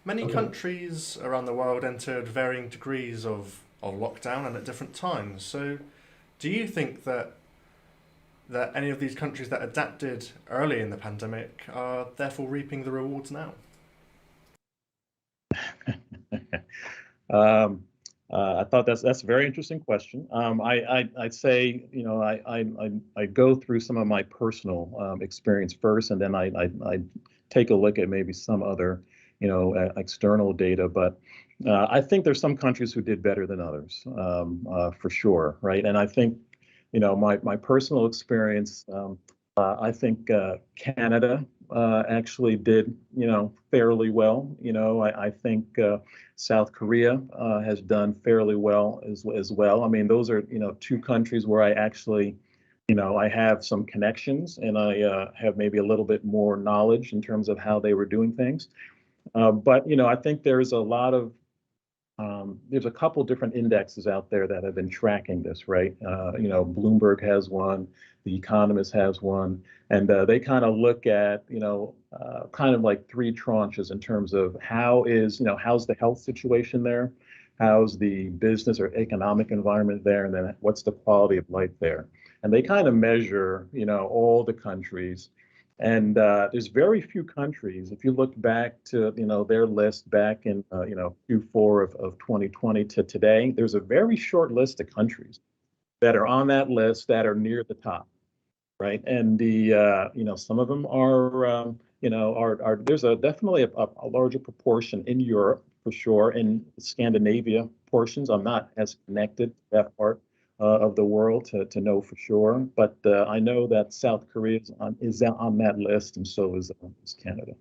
Many Okay. countries around the world entered varying degrees of lockdown and at different times. So, do you think that any of these countries that adapted early in the pandemic are therefore reaping the rewards now? Um, I thought that's a very interesting question. I'd say, I go through some of my personal experience first, and then I take a look at maybe some other, external data. But I think there's some countries who did better than others, for sure, right? And I think, my personal experience. I think Canada actually did, fairly well. I think South Korea has done fairly well as well. I mean, those are, two countries where I actually, I have some connections and I have maybe a little bit more knowledge in terms of how they were doing things. But, I think there's a couple different indexes out there that have been tracking this, right? Bloomberg has one, The Economist has one, and they kind of look at, kind of like three tranches in terms of how's the health situation there, how's the business or economic environment there, and then what's the quality of life there. And they kind of measure, all the countries and there's very few countries, if you look back to, their list back in, Q4 of 2020 to today, there's a very short list of countries that are on that list that are near the top, right? And some of them are, there's definitely a larger proportion in Europe for sure, in Scandinavia portions. I'm not as connected to that part of the world to know for sure, but I know that South Korea is on that list, and so is Canada.